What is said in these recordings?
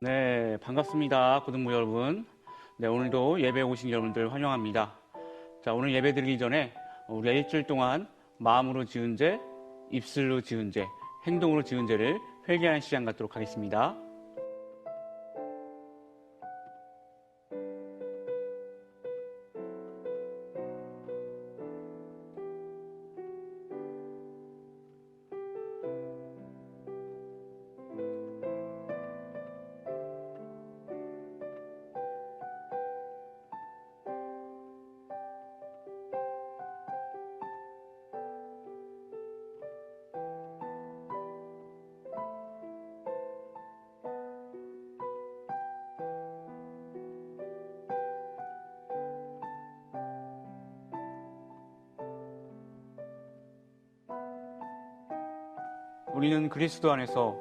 네, 반갑습니다. 고등부 여러분. 네, 오늘도 예배 오신 여러분들 환영합니다. 자, 오늘 예배 드리기 전에 우리가 일주일 동안 마음으로 지은 죄, 입술로 지은 죄, 행동으로 지은 죄를 회개하는 시간 갖도록 하겠습니다. 우리는 그리스도 안에서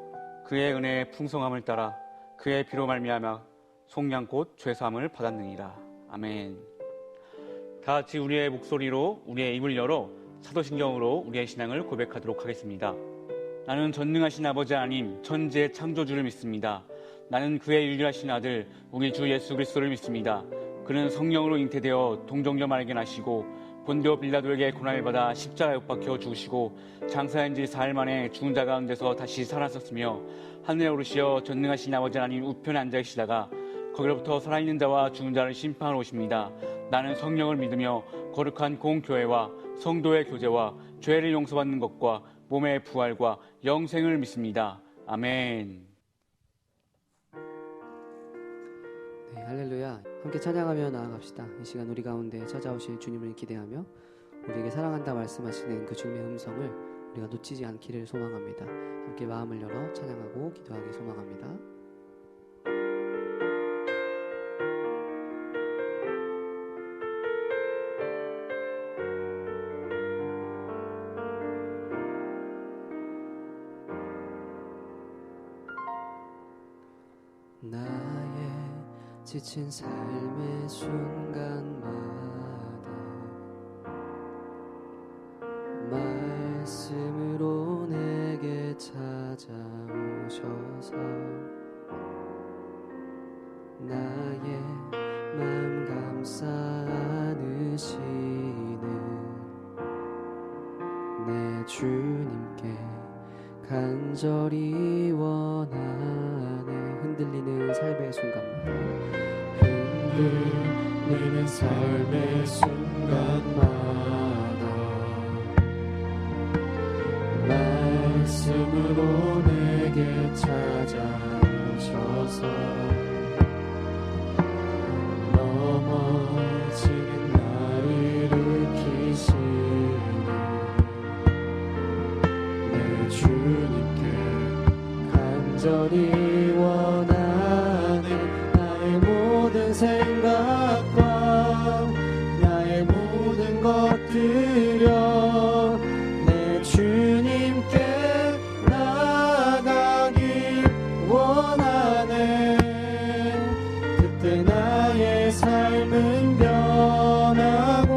그의 은혜의 풍성함을 따라 그의 피로 말미암아 속량 곧 죄사함을 받았느니라. 아멘. 다 같이 우리의 목소리로 우리의 입을 열어 사도신경으로 우리의 신앙을 고백하도록 하겠습니다. 나는 전능하신 아버지 하나님 천지의 창조주를 믿습니다. 나는 그의 유일하신 아들 우리 주 예수 그리스도를 믿습니다. 그는 성령으로 잉태되어 동정녀마에게 나시고 본디오 빌라도에게 고난을 받아 십자가에 못 박혀 죽으시고 장사한 지 사흘 만에 죽은 자 가운데서 다시 살아섰으며 하늘에 오르시어 전능하신 아버지 하나님 우편에 앉아 계시다가 거기로부터 살아있는 자와 죽은 자를 심판하러 오십니다. 나는 성령을 믿으며 거룩한 공교회와 성도의 교제와 죄를 용서받는 것과 몸의 부활과 영생을 믿습니다. 아멘. 네, 할렐루야. 함께 찬양하며 나아갑시다. 이 시간 우리 가운데 찾아오실 주님을 기대하며 우리에게 사랑한다 말씀하시는 그 주님의 음성을 우리가 놓치지 않기를 소망합니다. 함께 마음을 열어 찬양하고 기도하기 소망합니다. 나의 지친 삶의 순간마다 말씀으로 내게 찾아오셔서 나의 마음 감싸 안으시는 내 주님께 간절히 원하네. 흔들리는 삶의 순간마다 흔들리는 삶의 순간마다 말씀으로 내게 찾아오셔서 넘어지는 나를 일으키시는 내 주님께 간절히 원하는 나의 모든 생각과 나의 모든 것들여 내 주님께 나아가길 원하네. 그때 나의 삶은 변하고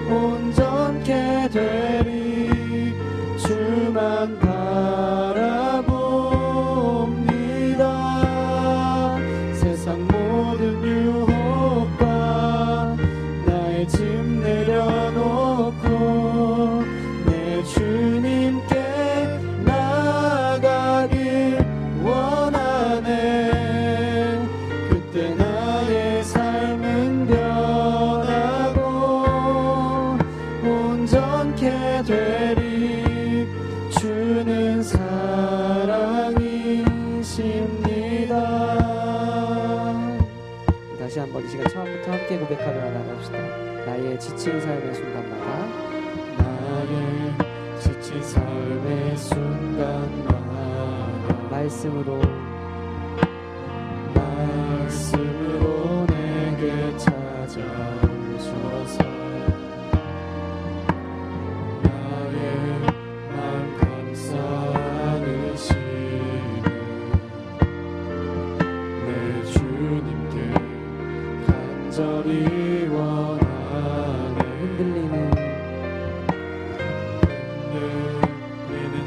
온전케 되리. 주만 바라봅니다. 세상 모든 유혹과 나의 짐 내려놓고 내 주님께 나아가길 원하네. 그때 나의 삶은 변하고 온전케 되리. 주는 사랑이십니다. 다시 한번 이 시간 처음부터 함께 고백하며 나갑시다. 나의 지친 삶의 순간마다 나의 지친 삶의 순간마다 말씀으로 내게 찾아오셔서 간절히 원하네. 흔들리는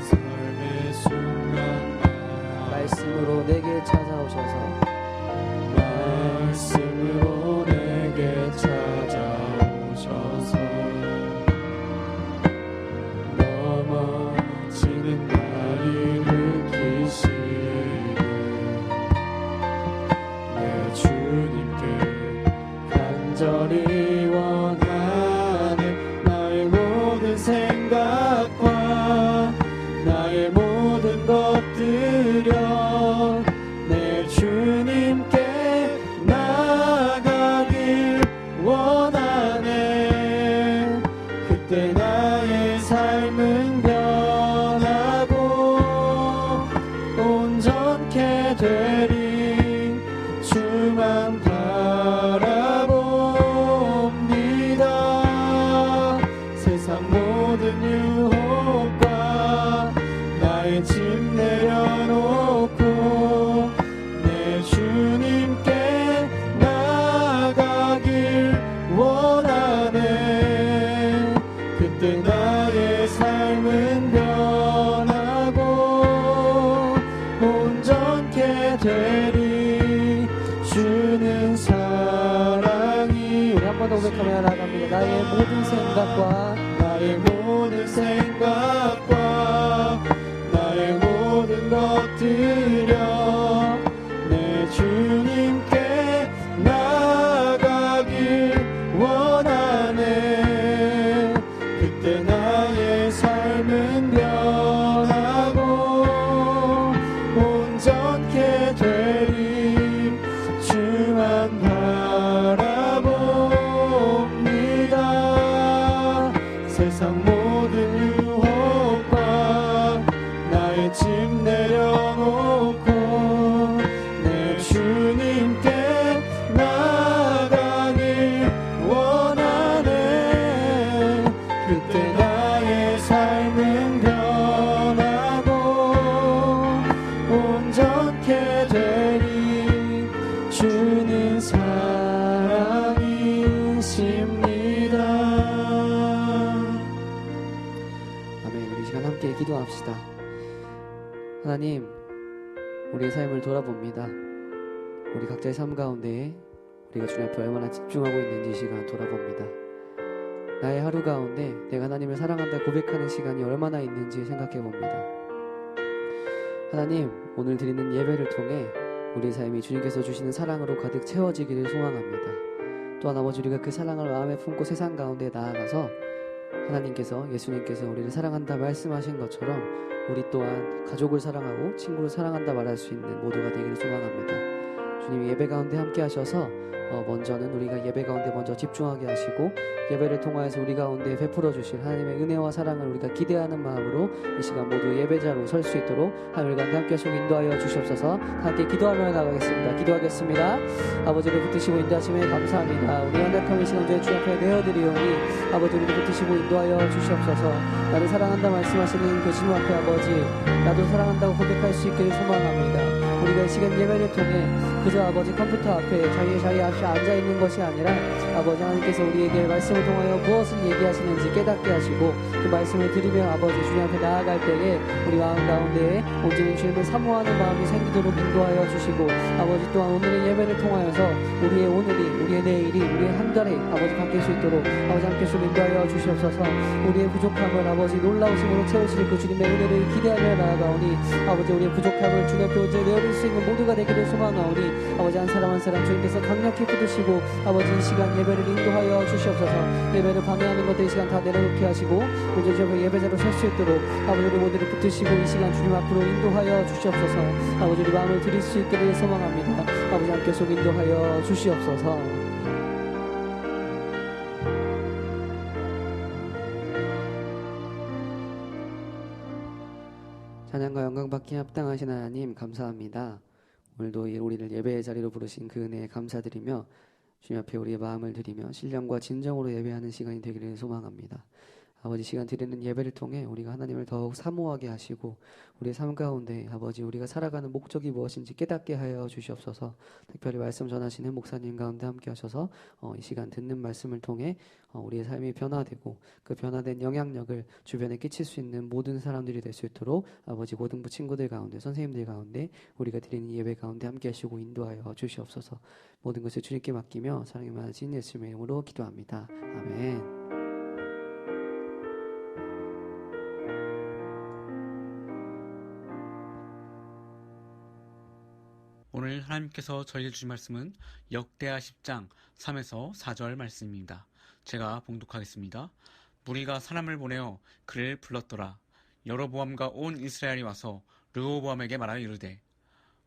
삶의 순간마다 말씀으로 그때 나의 삶은 변하고 온전케 되리. 주는 사랑이. 우리 한 번 더 고백하며 나아갑니다. 나의 모든 생각과 나의 모든 것들여 내 주님께 나아가길 원하네. 그때 나의 삶은 변하고 온전케 되리. 주만 바라봅니다. 세상 모든 유혹과 나의 짐 내려놓고 내 주님께 나아가길 원하네. 그때 나의 삶은 변하고 온전케 되리. 주는 사랑이십니다. 아멘. 우리 시간 함께 기도합시다. 하나님, 우리의 삶을 돌아봅니다. 우리 각자의 삶 가운데 우리가 주님 앞에 얼마나 집중하고 있는지 이 시간 돌아봅니다. 나의 하루 가운데 내가 하나님을 사랑한다 고백하는 시간이 얼마나 있는지 생각해 봅니다. 하나님, 오늘 드리는 예배를 통해 우리의 삶이 주님께서 주시는 사랑으로 가득 채워지기를 소망합니다. 또한 아버지, 우리가 그 사랑을 마음에 품고 세상 가운데 나아가서 하나님께서, 예수님께서 우리를 사랑한다 말씀하신 것처럼 우리 또한 가족을 사랑하고 친구를 사랑한다 말할 수 있는 모두가 되기를 소망합니다. 주님이 예배 가운데 함께 하셔서 먼저는 우리가 예배 가운데 먼저 집중하게 하시고 예배를 통하여서 우리 가운데 베풀어 주실 하나님의 은혜와 사랑을 우리가 기대하는 마음으로 이 시간 모두 예배자로 설 수 있도록 하늘 가운데 함께 하시고 인도하여 주시옵소서. 함께 기도하며 나가겠습니다. 기도하겠습니다. 아버지를 붙드시고 인도하심에 감사합니다. 우리 연약함을 시간 저희 주 앞에 내어드리오니 아버지, 우리를 붙드시고 인도하여 주시옵소서. 나를 사랑한다 말씀하시는 그 주님 앞에 아버지, 나도 사랑한다고 고백할 수 있기를 소망합니다. 우리가 이 시간 예배를 통해 그저 아버지 컴퓨터 앞에 자기 앞에 앉아있는 것이 아니라 아버지, 하나님께서 우리에게 말씀을 통하여 무엇을 얘기하시는지 깨닫게 하시고 그 말씀을 들으며 아버지 주님 앞에 나아갈 때에 우리 마음 가운데 온전히 주님을 사모하는 마음이 생기도록 인도하여 주시고 아버지, 또한 오늘의 예배를 통하여서 우리의 오늘이, 우리의 내일이, 우리의 한 달이 아버지 바뀔 수 있도록 아버지 함께 좀 인도하여 주시옵소서. 우리의 부족함을 아버지 놀라우심으로 채우실 그 주님의 은혜를 기대하며 나아가오니 아버지, 우리의 부족함을 주님 앞에 온전히 내어릴 수 있는 모두가 되기를 소망하오니 아버지, 한 사람 한 사람 주님께서 강력히 붙드시고 아버지 이 시간 예배를 인도하여 주시옵소서. 예배를 방해하는 것들 이 시간 다 내려놓게 하시고 온전히 주 앞에 예배자로 설 수 있도록 아버지, 우리 모두를 붙드시고 이 시간 주님 앞으로 인도하여 주시옵소서. 아버지, 우리 마음을 드릴 수 있기를 소망합니다. 아버지, 함께 속 인도하여 주시옵소서. 찬양과 영광 받기에 합당하신 하나님 감사합니다. 오늘도 우리를 예배의 자리로 부르신 그 은혜에 감사드리며 주님 앞에 우리의 마음을 드리며 신령과 진정으로 예배하는 시간이 되기를 소망합니다. 아버지, 시간 드리는 예배를 통해 우리가 하나님을 더욱 사모하게 하시고 우리의 삶 가운데 아버지, 우리가 살아가는 목적이 무엇인지 깨닫게 하여 주시옵소서. 특별히 말씀 전하시는 목사님 가운데 함께 하셔서 이 시간 듣는 말씀을 통해 우리의 삶이 변화되고 그 변화된 영향력을 주변에 끼칠 수 있는 모든 사람들이 될 수 있도록 아버지, 고등부 친구들 가운데, 선생님들 가운데, 우리가 드리는 예배 가운데 함께 하시고 인도하여 주시옵소서. 모든 것을 주님께 맡기며 사랑이 많으신 예수님의 이름으로 기도합니다. 아멘. 오늘 하나님께서 저희에게 주신 말씀은 역대하 10장 3에서 4절 말씀입니다. 제가 봉독하겠습니다. 무리가 사람을 보내어 그를 불렀더라. 여로보암과 온 이스라엘이 와서 르호보암에게 말하여 이르되,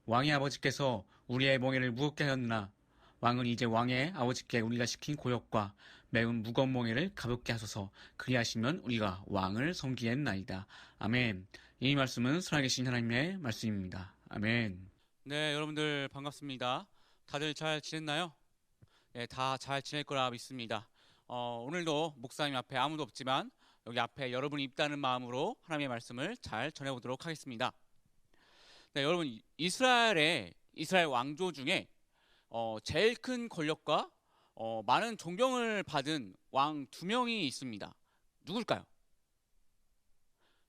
왕의 아버지께서 우리의 멍에를 무겁게 하였으나 왕은 이제 왕의 아버지께 우리가 시킨 고역과 매운 무거운 멍에를 가볍게 하소서. 그리하시면 우리가 왕을 섬기겠나이다. 아멘. 이 말씀은 살아계신 하나님의 말씀입니다. 아멘. 네, 여러분들 반갑습니다. 다들 잘 지냈나요? 네, 다 잘 지낼 거라 믿습니다. 오늘도 목사님 앞에 아무도 없지만 여기 앞에 여러분이 있다는 마음으로 하나님의 말씀을 잘 전해보도록 하겠습니다. 네, 여러분, 이스라엘 왕조 중에 제일 큰 권력과 많은 존경을 받은 왕 2명이 있습니다. 누굴까요?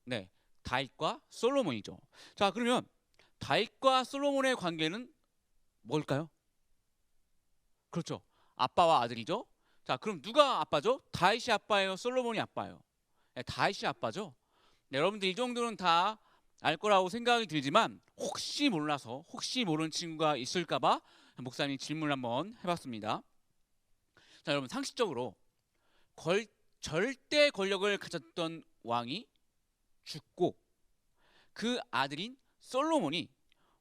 네, 다윗과 솔로몬이죠. 자, 그러면 다윗과 솔로몬의 관계는 뭘까요? 그렇죠. 아빠와 아들이죠. 자, 그럼 누가 아빠죠? 다윗이 아빠예요? 솔로몬이 아빠예요? 네, 다윗이 아빠죠. 네, 여러분들 이 정도는 다 알 거라고 생각이 들지만 혹시 몰라서 혹시 모르는 친구가 있을까봐 목사님이 질문을 한번 해봤습니다. 자, 여러분 상식적으로 절대 권력을 가졌던 왕이 죽고 그 아들인 솔로몬이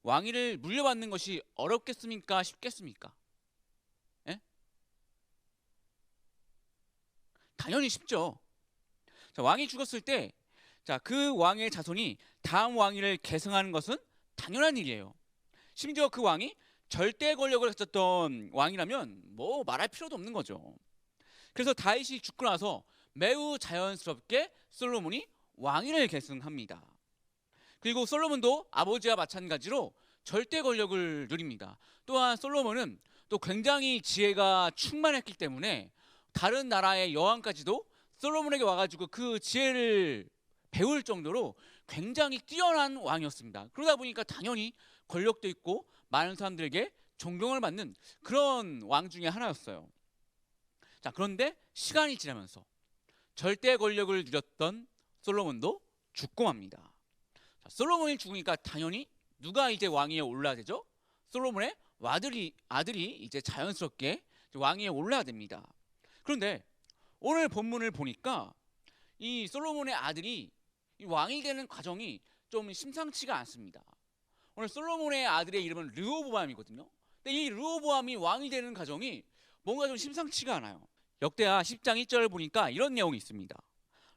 왕위를 물려받는 것이 어렵겠습니까? 쉽겠습니까? 예? 당연히 쉽죠. 자, 왕이 죽었을 때 자, 그 왕의 자손이 다음 왕위를 계승하는 것은 당연한 일이에요. 심지어 그 왕이 절대 권력을 가졌던 왕이라면 뭐 말할 필요도 없는 거죠. 그래서 다윗이 죽고 나서 매우 자연스럽게 솔로몬이 왕위를 계승합니다. 그리고 솔로몬도 아버지와 마찬가지로 절대 권력을 누립니다. 또한 솔로몬은 또 굉장히 지혜가 충만했기 때문에 다른 나라의 여왕까지도 솔로몬에게 와가지고 그 지혜를 배울 정도로 굉장히 뛰어난 왕이었습니다. 그러다 보니까 당연히 권력도 있고 많은 사람들에게 존경을 받는 그런 왕 중에 하나였어요. 자, 그런데 시간이 지나면서 절대 권력을 누렸던 솔로몬도 죽고 맙니다. 자, 솔로몬이 죽으니까 당연히 누가 이제 왕위에 올라야 되죠? 솔로몬의 아들이 이제 자연스럽게 왕위에 올라야 됩니다. 그런데 오늘 본문을 보니까 이 솔로몬의 아들이 이 왕이 되는 과정이 좀 심상치가 않습니다. 오늘 솔로몬의 아들의 이름은 르호보암이거든요. 근데 이 르호보암이 왕이 되는 과정이 뭔가 좀 심상치가 않아요. 역대하 10장 1절을 보니까 이런 내용이 있습니다.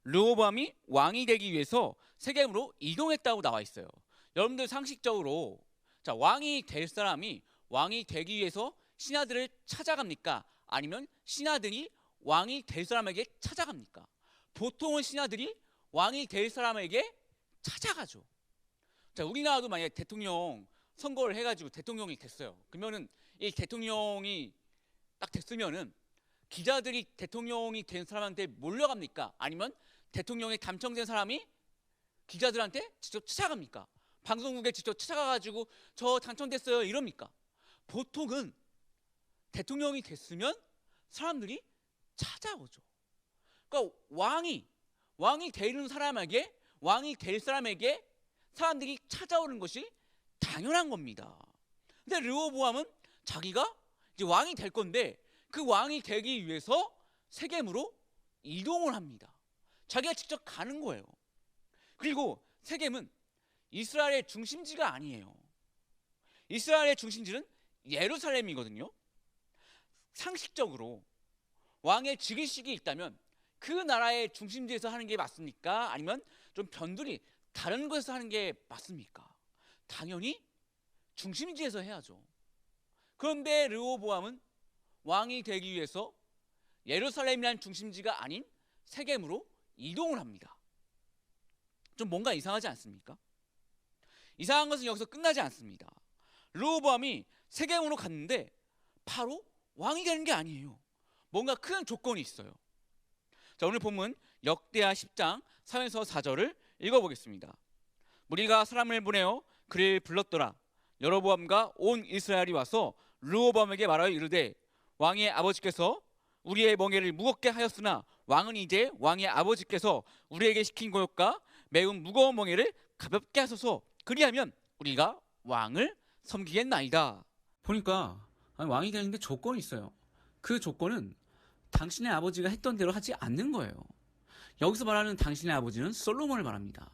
르호보암이 왕이 되기 위해서 세겜으로 이동했다고 나와 있어요. 여러분들 상식적으로 자, 왕이 될 사람이 왕이 되기 위해서 신하들을 찾아갑니까? 아니면 신하들이 왕이 될 사람에게 찾아갑니까? 보통은 신하들이 왕이 될 사람에게 찾아가죠. 자, 우리나라도 만약에 대통령 선거를 해가지고 대통령이 됐어요. 그러면은 이 대통령이 딱 됐으면은 기자들이 대통령이 된 사람한테 몰려갑니까? 아니면 대통령에 당첨된 사람이 기자들한테 직접 찾아갑니까? 방송국에 직접 찾아가가지고 저 당첨됐어요 이럽니까? 보통은 대통령이 됐으면 사람들이 찾아오죠. 그러니까 왕이 되는 사람에게 왕이 될 사람에게 사람들이 찾아오는 것이 당연한 겁니다. 근데 르호보암은 자기가 이제 왕이 될 건데 그 왕이 되기 위해서 세겜으로 이동을 합니다. 자기가 직접 가는 거예요. 그리고 세겜은 이스라엘의 중심지가 아니에요. 이스라엘의 중심지는 예루살렘이거든요. 상식적으로 왕의 즉위식이 있다면 그 나라의 중심지에서 하는 게 맞습니까? 아니면 좀 변두리 다른 곳에서 하는 게 맞습니까? 당연히 중심지에서 해야죠. 그런데 르호보암은 왕이 되기 위해서 예루살렘이라는 중심지가 아닌 세겜으로 이동을 합니다. 좀 뭔가 이상하지 않습니까? 이상한 것은 여기서 끝나지 않습니다. 르호보암이 세겜으로 갔는데 바로 왕이 되는 게 아니에요. 뭔가 큰 조건이 있어요. 자, 오늘 본문 역대하 10장 3에서 4절을 읽어보겠습니다. 무리가 사람을 보내어 그를 불렀더라. 여로보암과 온 이스라엘이 와서 르호보암에게 말하여 이르되 왕의 아버지께서 우리의 멍에를 무겁게 하였으나 왕은 이제 왕의 아버지께서 우리에게 시킨 것과 매우 무거운 멍에를 가볍게 하소서. 그리하면 우리가 왕을 섬기겠나이다. 보니까 왕이 되는데 조건이 있어요. 그 조건은 당신의 아버지가 했던 대로 하지 않는 거예요. 여기서 말하는 당신의 아버지는 솔로몬을 말합니다.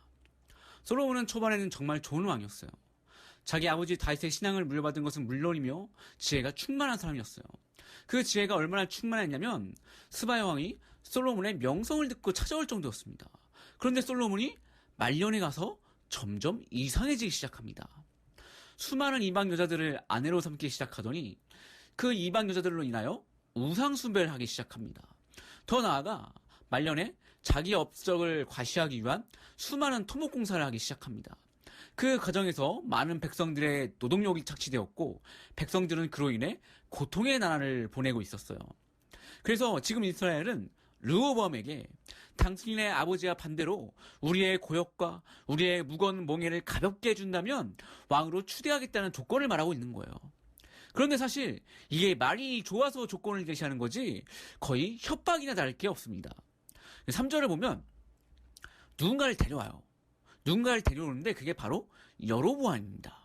솔로몬은 초반에는 정말 좋은 왕이었어요. 자기 아버지 다윗의 신앙을 물려받은 것은 물론이며 지혜가 충만한 사람이었어요. 그 지혜가 얼마나 충만했냐면 스바야 왕이 솔로몬의 명성을 듣고 찾아올 정도였습니다. 그런데 솔로몬이 말년에 가서 점점 이상해지기 시작합니다. 수많은 이방 여자들을 아내로 삼기 시작하더니 그 이방 여자들로 인하여 우상 숭배를 하기 시작합니다. 더 나아가 말년에 자기 업적을 과시하기 위한 수많은 토목공사를 하기 시작합니다. 그 과정에서 많은 백성들의 노동력이 착취되었고 백성들은 그로 인해 고통의 나날을 보내고 있었어요. 그래서 지금 이스라엘은 르호보암에게 당신의 아버지와 반대로 우리의 고역과 우리의 무거운 몽해를 가볍게 해준다면 왕으로 추대하겠다는 조건을 말하고 있는 거예요. 그런데 사실 이게 말이 좋아서 조건을 제시하는 거지 거의 협박이나 다를 게 없습니다. 3절을 보면 누군가를 데려와요. 누군가를 데려오는데 그게 바로 여로보암입니다.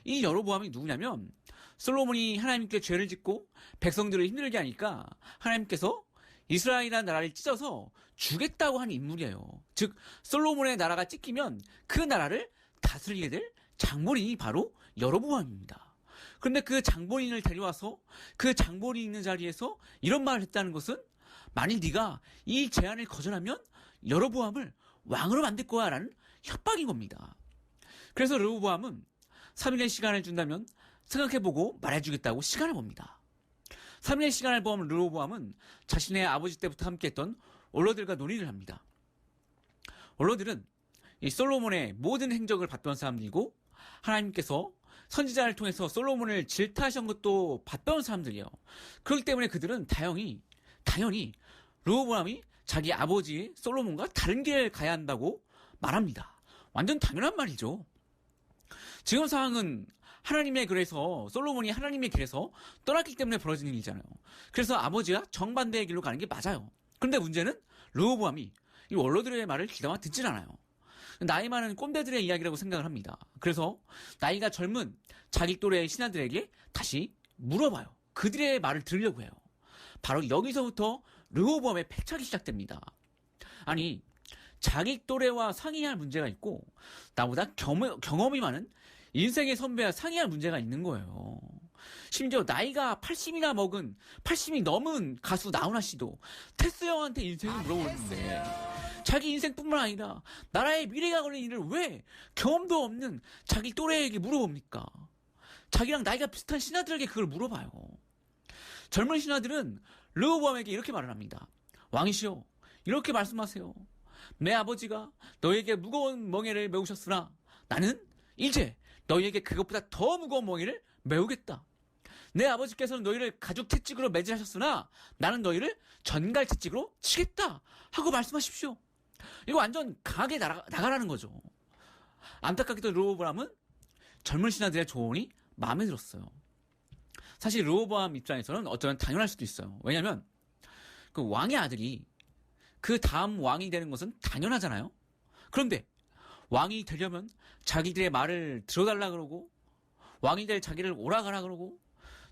이 여로보암이 누구냐면 솔로몬이 하나님께 죄를 짓고 백성들을 힘들게 하니까 하나님께서 이스라엘이라는 나라를 찢어서 주겠다고 한 인물이에요. 즉 솔로몬의 나라가 찢기면 그 나라를 다스리게 될 장본인이 바로 여로보암입니다. 그런데 그 장본인을 데려와서 그 장본인이 있는 자리에서 이런 말을 했다는 것은 만일 네가 이 제안을 거절하면 여로보암을 왕으로 만들 거야 라는 협박인 겁니다. 그래서 르호보암은 3일의 시간을 준다면 생각해보고 말해주겠다고 시간을 봅니다. 3일의 시간을 본 르호보암은 자신의 아버지 때부터 함께했던 원로들과 논의를 합니다. 원로들은 이 솔로몬의 모든 행적을 봤던 사람들이고 하나님께서 선지자를 통해서 솔로몬을 질타하신 것도 봤던 사람들이에요. 그렇기 때문에 그들은 당연히 르호보암이 자기 아버지 솔로몬과 다른 길을 가야 한다고 말합니다. 완전 당연한 말이죠. 지금 상황은 하나님의 길에서 솔로몬이 하나님의 길에서 떠났기 때문에 벌어진 일이잖아요. 그래서 아버지가 정반대의 길로 가는 게 맞아요. 그런데 문제는 르호보암이 이 원로들의 말을 귀담아 듣질 않아요. 나이 많은 꼰대들의 이야기라고 생각을 합니다. 그래서 나이가 젊은 자기 또래의 신하들에게 다시 물어봐요. 그들의 말을 들으려고 해요. 바로 여기서부터 르호보암의 패착이 시작됩니다. 아니 자기 또래와 상의할 문제가 있고 나보다 경험이 많은 인생의 선배와 상의할 문제가 있는 거예요. 심지어 나이가 80이 넘은 가수 나훈아 씨도 테스 형한테 인생을 물어보는데 자기 인생뿐만 아니라 나라의 미래가 걸린 일을 왜 경험도 없는 자기 또래에게 물어봅니까? 자기랑 나이가 비슷한 신하들에게 그걸 물어봐요. 젊은 신하들은 르호보암에게 이렇게 말을 합니다. 왕이시여, 이렇게 말씀하세요. 내 아버지가 너에게 무거운 멍에를 메우셨으나 나는 이제 너희에게 그것보다 더 무거운 멍에를 메우겠다. 내 아버지께서는 너희를 가죽 채찍으로 매질하셨으나 나는 너희를 전갈 채찍으로 치겠다 하고 말씀하십시오. 이거 완전 강하게 나가라는 거죠. 안타깝게도 르호보암은 젊은 신하들의 조언이 마음에 들었어요. 사실 르호보암 입장에서는 어쩌면 당연할 수도 있어요. 왜냐하면 그 왕의 아들이 그 다음 왕이 되는 것은 당연하잖아요. 그런데 왕이 되려면 자기들의 말을 들어달라 그러고 왕이 될 자기를 오라가라 그러고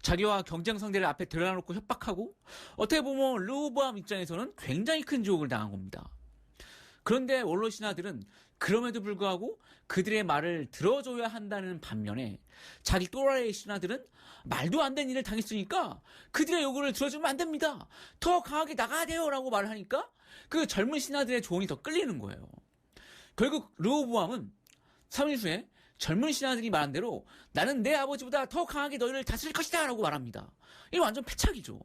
자기와 경쟁 상대를 앞에 들여놓고 협박하고 어떻게 보면 르호보암 입장에서는 굉장히 큰 유혹을 당한 겁니다. 그런데 원로 신하들은 그럼에도 불구하고 그들의 말을 들어줘야 한다는 반면에 자기 또라이 신하들은 말도 안 되는 일을 당했으니까 그들의 요구를 들어주면 안 됩니다. 더 강하게 나가야 돼요 라고 말을 하니까 그 젊은 신하들의 조언이 더 끌리는 거예요. 결국 르호보암은 3일 후에 젊은 신하들이 말한 대로 나는 내 아버지보다 더 강하게 너희를 다스릴 것이다 라고 말합니다. 이거 완전 패착이죠.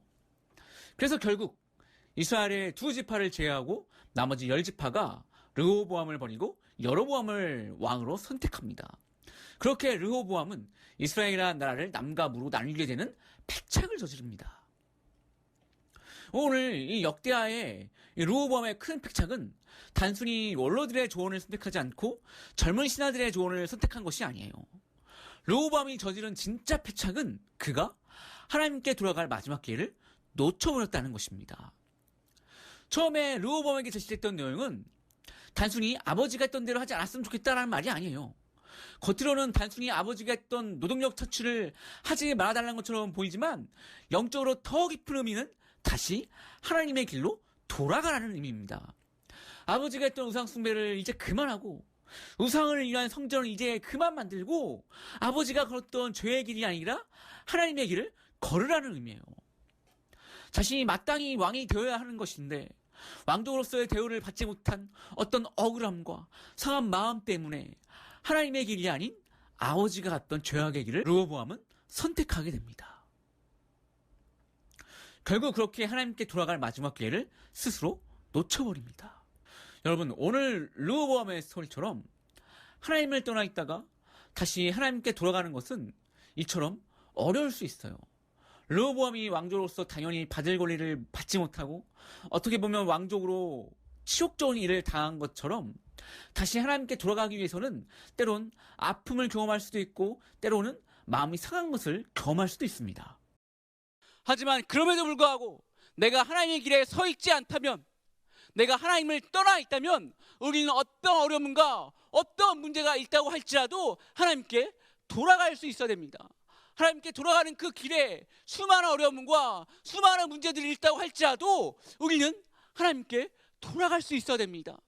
그래서 결국 이스라엘의 2지파를 제외하고 나머지 10지파가 르호보암을 버리고 여로보암을 왕으로 선택합니다. 그렇게 르호보암은 이스라엘이라는 나라를 남과 무로 나누게 되는 패착을 저지릅니다. 오늘 이 역대하의 르호보암의 큰 패착은 단순히 원로들의 조언을 선택하지 않고 젊은 신하들의 조언을 선택한 것이 아니에요. 르호보암이 저지른 진짜 패착은 그가 하나님께 돌아갈 마지막 기회를 놓쳐버렸다는 것입니다. 처음에 르호보암에게 제시됐던 내용은 단순히 아버지가 했던 대로 하지 않았으면 좋겠다라는 말이 아니에요. 겉으로는 단순히 아버지가 했던 노동력 처치를 하지 말아달라는 것처럼 보이지만 영적으로 더 깊은 의미는 다시 하나님의 길로 돌아가라는 의미입니다. 아버지가 했던 우상 숭배를 이제 그만하고 우상을 위한 성전을 이제 그만 만들고 아버지가 걸었던 죄의 길이 아니라 하나님의 길을 걸으라는 의미예요. 자신이 마땅히 왕이 되어야 하는 것인데 왕족으로서의 대우를 받지 못한 어떤 억울함과 상한 마음 때문에 하나님의 길이 아닌 아버지가 갔던 죄악의 길을 르호보암은 선택하게 됩니다. 결국 그렇게 하나님께 돌아갈 마지막 기회를 스스로 놓쳐버립니다. 여러분, 오늘 르호보암의 스토리처럼 하나님을 떠나 있다가 다시 하나님께 돌아가는 것은 이처럼 어려울 수 있어요. 르호보암이 왕조로서 당연히 받을 권리를 받지 못하고 어떻게 보면 왕족으로 치욕적인 일을 당한 것처럼 다시 하나님께 돌아가기 위해서는 때론 아픔을 경험할 수도 있고 때로는 마음이 상한 것을 경험할 수도 있습니다. 하지만 그럼에도 불구하고 내가 하나님의 길에 서 있지 않다면, 내가 하나님을 떠나 있다면 우리는 어떤 어려움과 어떤 문제가 있다고 할지라도 하나님께 돌아갈 수 있어야 됩니다. 하나님께 돌아가는 그 길에 수많은 어려움과 수많은 문제들이 있다고 할지라도 우리는 하나님께 돌아갈 수 있어야 됩니다.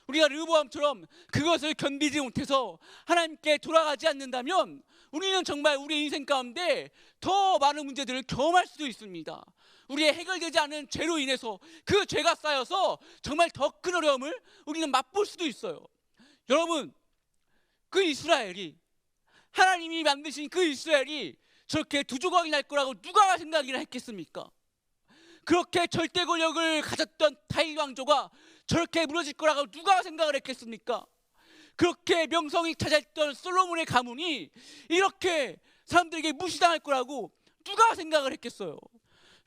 우리가 르호보암처럼 그것을 견디지 못해서 하나님께 돌아가지 않는다면 우리는 정말 우리 인생 가운데 더 많은 문제들을 경험할 수도 있습니다. 우리의 해결되지 않은 죄로 인해서 그 죄가 쌓여서 정말 더 큰 어려움을 우리는 맛볼 수도 있어요. 여러분, 그 이스라엘이, 하나님이 만드신 그 이스라엘이 저렇게 두 조각이 날 거라고 누가 생각이나 했겠습니까? 그렇게 절대 권력을 가졌던 다윗 왕조가 저렇게 무너질 거라고 누가 생각을 했겠습니까? 그렇게 명성이 찾아있던 솔로몬의 가문이 이렇게 사람들에게 무시당할 거라고 누가 생각을 했겠어요?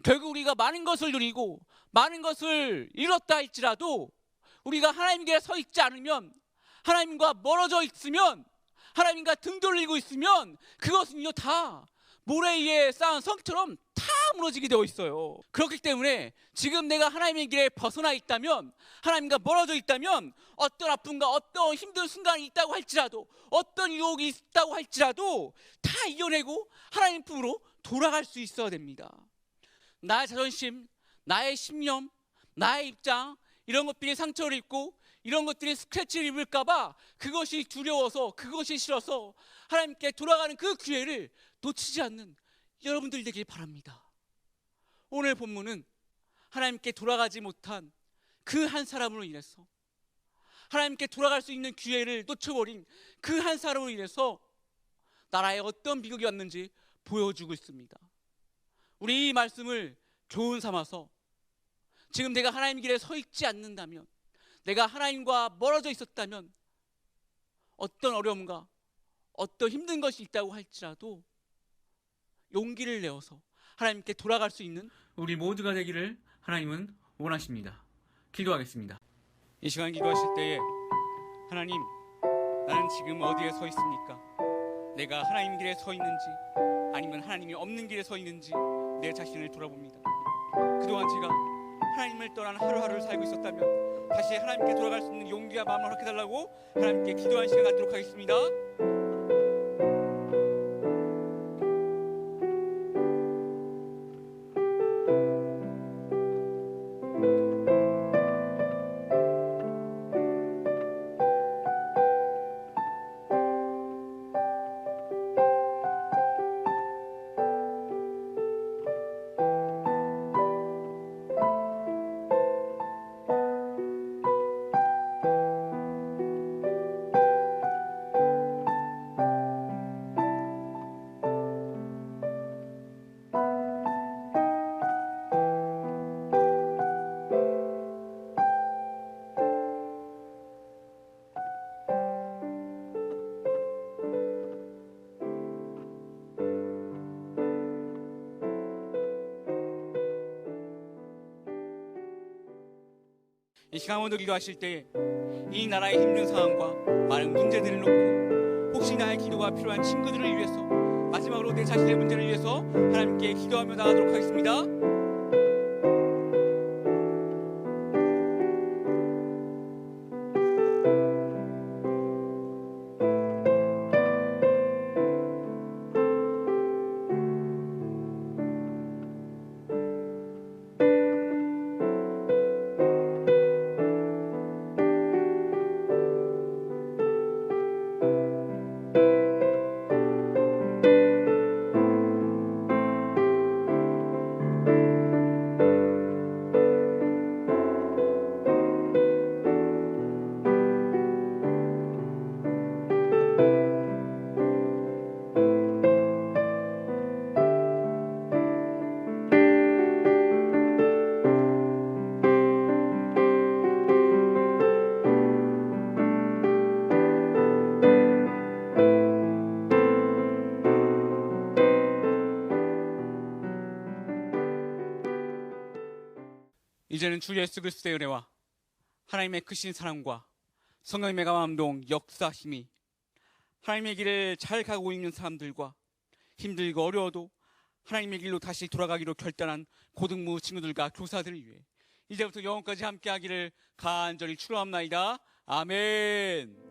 결국 우리가 많은 것을 누리고 많은 것을 이뤘다 할지라도 우리가 하나님께 서 있지 않으면, 하나님과 멀어져 있으면, 하나님과 등 돌리고 있으면 그것은요 다 모래 위에 쌓은 성처럼 다 무너지게 되어 있어요. 그렇기 때문에 지금 내가 하나님의 길에 벗어나 있다면, 하나님과 멀어져 있다면 어떤 아픔과 어떤 힘든 순간이 있다고 할지라도, 어떤 유혹이 있다고 할지라도 다 이겨내고 하나님 품으로 돌아갈 수 있어야 됩니다. 나의 자존심, 나의 신념, 나의 입장, 이런 것들이 상처를 입고 이런 것들이 스크래치를 입을까 봐 그것이 두려워서, 그것이 싫어서 하나님께 돌아가는 그 기회를 놓치지 않는 여러분들 되길 바랍니다. 오늘 본문은 하나님께 돌아가지 못한 그 한 사람으로 인해서, 하나님께 돌아갈 수 있는 기회를 놓쳐버린 그 한 사람으로 인해서 나라에 어떤 비극이 왔는지 보여주고 있습니다. 우리 이 말씀을 교훈 삼아서 지금 내가 하나님 길에 서 있지 않는다면, 내가 하나님과 멀어져 있었다면 어떤 어려움과 어떤 힘든 것이 있다고 할지라도 용기를 내어서 하나님께 돌아갈 수 있는 우리 모두가 되기를 하나님은 원하십니다. 기도하겠습니다. 이 시간 기도하실 때에 하나님, 나는 지금 어디에 서 있습니까? 내가 하나님 길에 서 있는지 아니면 하나님이 없는 길에 서 있는지 내 자신을 돌아봅니다. 그동안 제가 하나님을 떠난 하루하루를 살고 있었다면 다시 하나님께 돌아갈 수 있는 용기와 마음을 허락해달라고 하나님께 기도하는 시간 갖도록 하겠습니다. 이 시간 오늘 기도하실 때 이 나라의 힘든 상황과 많은 문제들을 놓고 혹시 나의 기도가 필요한 친구들을 위해서, 마지막으로 내 자신의 문제를 위해서 하나님께 기도하며 나가도록 하겠습니다. 이제는 주 예수 그리스도의 은혜와 하나님의 크신 사랑과 성령님의 감동 역사심이 하나님의 길을 잘 가고 있는 사람들과 힘들고 어려워도 하나님의 길로 다시 돌아가기로 결단한 고등부 친구들과 교사들을 위해 이제부터 영원까지 함께하기를 간절히 축원합나이다. 아멘.